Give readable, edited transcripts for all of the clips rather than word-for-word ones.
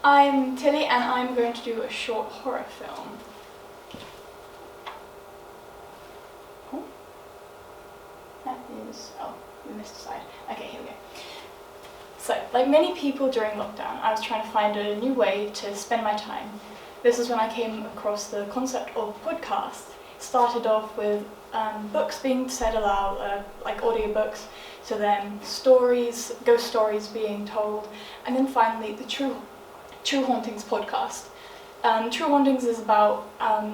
I'm Tilly and I'm going to do a short horror film. Oh, that is, oh, we missed a slide. Okay, here we go. So, like many people during lockdown, I was trying to find a new way to spend my time. This is when I came across the concept of podcast. It started off with books being said aloud, like audiobooks, to then stories, ghost stories being told, and then finally the True Hauntings podcast. True Hauntings is about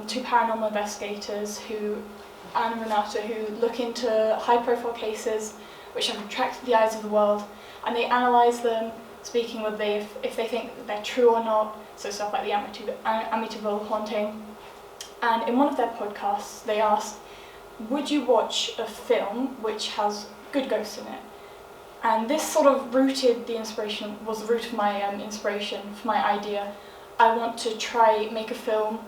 two paranormal investigators, Anne and Renata, who look into high-profile cases which have attracted the eyes of the world, and they analyse them, speaking with if they think that they're true or not, so stuff like the Amityville haunting. And in one of their podcasts, they asked, would you watch a film which has good ghosts in it? And this sort of was the root of my inspiration for my idea. I want to try make a film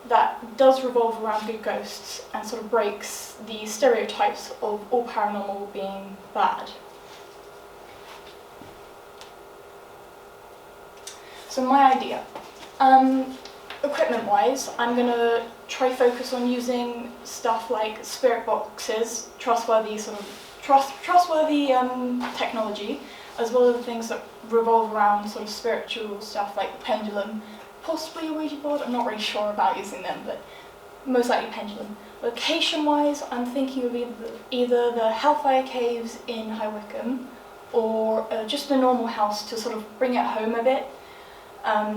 that does revolve around good ghosts and sort of breaks the stereotypes of all paranormal being bad. So my idea. Equipment-wise, I'm going to try focus on using stuff like spirit boxes, trustworthy technology, as well as things that revolve around sort of spiritual stuff like the pendulum, possibly a Ouija board. I'm not really sure about using them, but most likely pendulum. Location-wise, I'm thinking of either the Hellfire Caves in High Wycombe or just a normal house to sort of bring it home a bit,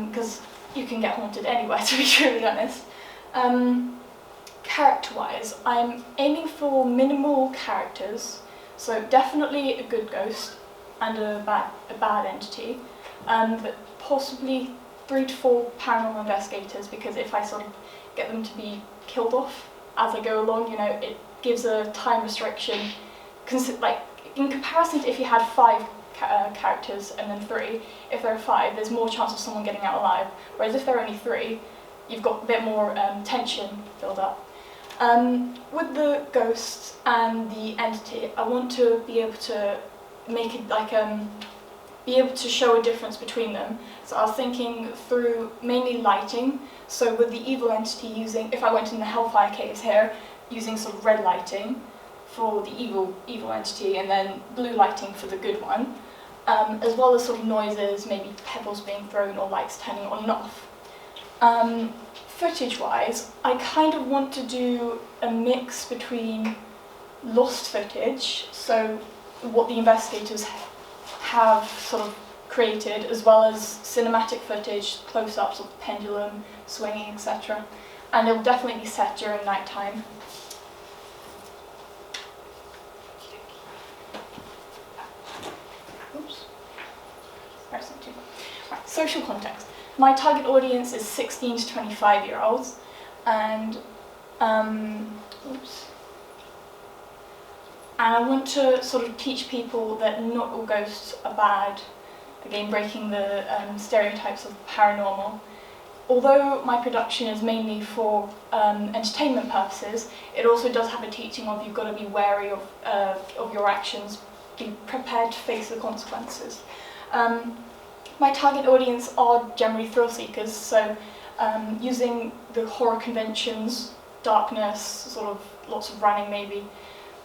because you can get haunted anywhere, to be truly honest. Character-wise, I'm aiming for minimal characters, so definitely a good ghost and a bad entity, but possibly 3 to 4 paranormal investigators, because if I sort of get them to be killed off as I go along, it gives a time restriction. Like in comparison to if you had 5 characters and then 3, if there are 5, there's more chance of someone getting out alive. Whereas if there are only 3, you've got a bit more tension build up. With the ghosts and the entity, I want to be able to make it like be able to show a difference between them. So I was thinking through mainly lighting. So with the evil entity if I went in the Hellfire Caves here, using sort of red lighting for the evil entity and then blue lighting for the good one, as well as sort of noises, maybe pebbles being thrown or lights turning on and off. Footage-wise, I kind of want to do a mix between lost footage, so what the investigators have sort of created, as well as cinematic footage, close-ups of the pendulum, swinging, etc. And it will definitely be set during night time. Oops. Right, social context. My target audience is 16 to 25-year-olds, and and I want to sort of teach people that not all ghosts are bad, again breaking the stereotypes of paranormal. Although my production is mainly for entertainment purposes, it also does have a teaching of you've got to be wary of your actions, be prepared to face the consequences. My target audience are generally thrill seekers, so using the horror conventions, darkness, sort of lots of running maybe,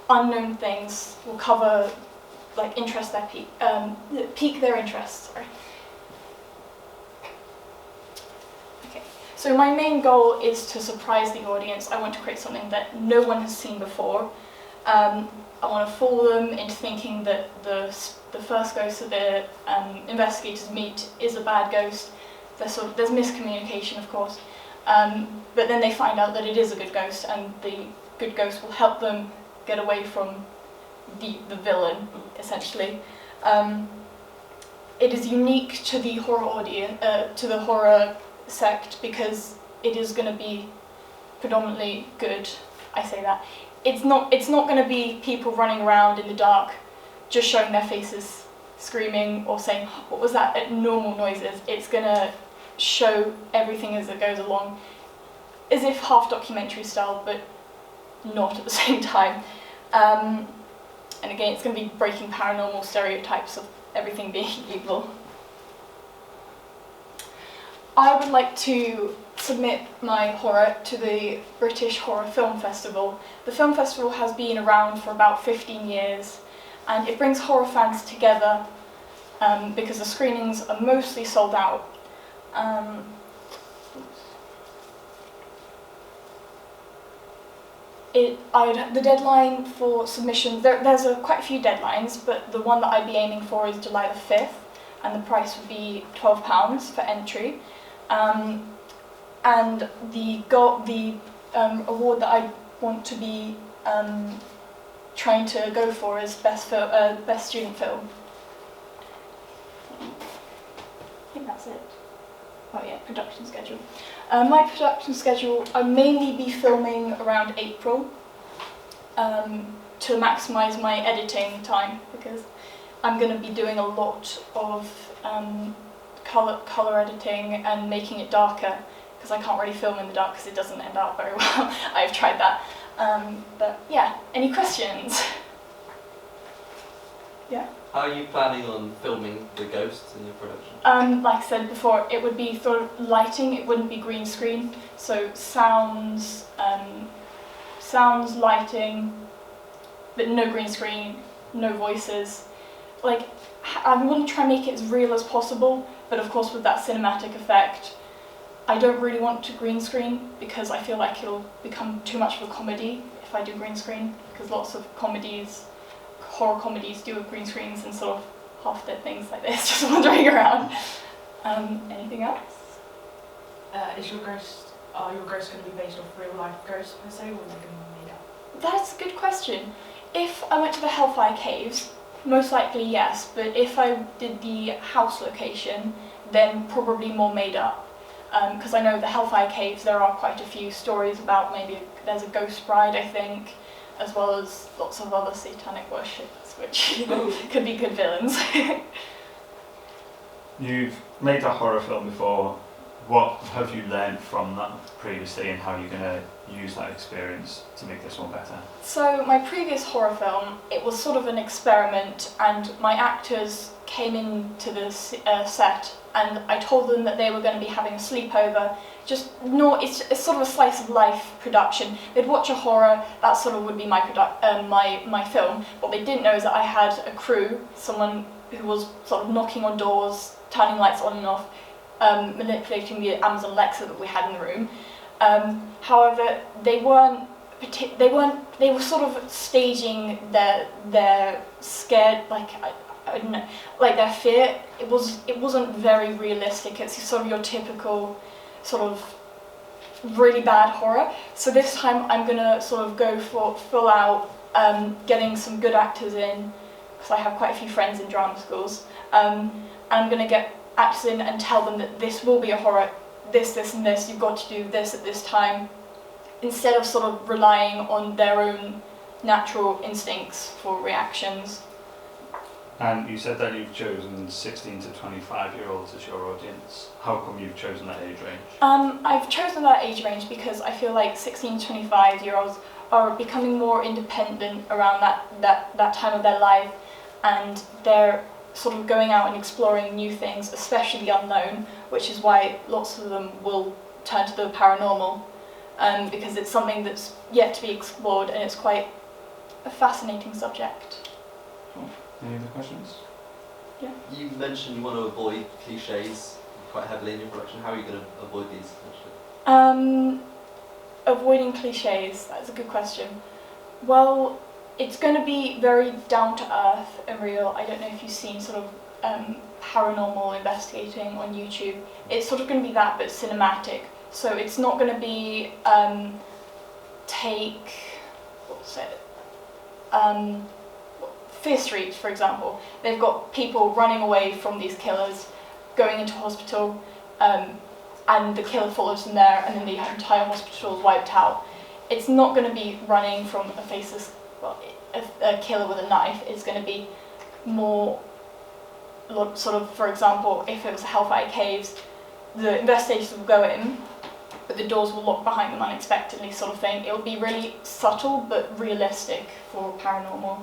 unknown things will cover, like pique their interest. Sorry. Okay, so my main goal is to surprise the audience. I want to create something that no one has seen before. I want to fool them into thinking that the first ghost that the investigators meet is a bad ghost. There's miscommunication, of course, but then they find out that it is a good ghost, and the good ghost will help them get away from the villain, essentially. It is unique to the horror audience, to the horror sect, because it is going to be predominantly good. I say that. It's not going to be people running around in the dark, just showing their faces, screaming or saying, "What was that?" at normal noises. It's going to show everything as it goes along, as if half documentary style, but not at the same time. And again, it's going to be breaking paranormal stereotypes of everything being evil. I would like to submit my horror to the British Horror Film Festival. The film festival has been around for about 15 years, and it brings horror fans together because the screenings are mostly sold out. The deadline for submissions, there's quite a few deadlines, but the one that I'd be aiming for is July the 5th, and the price would be £12 for entry. And the award that I want to be trying to go for is Best Student Film. I think that's it. Oh yeah, production schedule. My production schedule, I'll mainly be filming around April to maximise my editing time, because I'm going to be doing a lot of colour editing and making it darker, because I can't really film in the dark because it doesn't end out very well. I've tried that. But yeah, any questions? Yeah. How are you planning on filming the ghosts in your production? Like I said before, it would be sort of lighting, it wouldn't be green screen. So sounds, lighting, but no green screen, no voices. Like, I want to try and make it as real as possible, but of course with that cinematic effect. I don't really want to green screen because I feel like it'll become too much of a comedy if I do green screen, because lots of horror comedies do with green screens and sort of half-dead things like this, just wandering around. Anything else? Are your ghosts going to be based off real-life ghosts per se, or are they going to be made up? That's a good question. If I went to the Hellfire Caves, most likely yes, but if I did the house location, then probably more made up. Because I know the Hellfire Caves, there are quite a few stories about, maybe there's a ghost bride, I think, as well as lots of other satanic worshippers, which could be good villains. You've made a horror film before. What have you learned from that previously, and how are you going to use that experience to make this one better? So my previous horror film, it was sort of an experiment, and my actors came into the set and I told them that they were going to be having a sleepover. It's sort of a slice of life production. They'd watch a horror, that sort of would be my film. What they didn't know is that I had a crew, someone who was sort of knocking on doors, turning lights on and off, manipulating the Amazon Alexa that we had in the room. However, they were sort of staging their scared, I don't know, like their fear. It wasn't very realistic. It's sort of your typical sort of really bad horror. So this time I'm gonna sort of go for full out, getting some good actors in, because I have quite a few friends in drama schools. And I'm gonna get actors in and tell them that this will be a horror, this and this, you've got to do this at this time, instead of sort of relying on their own natural instincts for reactions. And you said that you've chosen 16 to 25-year-olds as your audience. How come you've chosen that age range? I've chosen that age range because I feel like 16 to 25-year-olds are becoming more independent around that time of their life, and they're sort of going out and exploring new things, especially the unknown, which is why lots of them will turn to the paranormal, because it's something that's yet to be explored and it's quite a fascinating subject. Cool. Any other questions? Yeah. You mentioned you want to avoid cliches quite heavily in your production. How are you going to avoid these essentially? Avoiding cliches, that's a good question. Well, it's going to be very down to earth and real. I don't know if you've seen sort of paranormal investigating on YouTube. It's sort of going to be that, but cinematic. So it's not going to be Fear Street, for example. They've got people running away from these killers, going into hospital, and the killer follows them there, and then the entire hospital is wiped out. It's not going to be running from a killer with a knife. It's going to be more sort of, for example, if it was Hellfire Caves, the investigators will go in, but the doors will lock behind them unexpectedly, sort of thing. It will be really subtle but realistic for paranormal.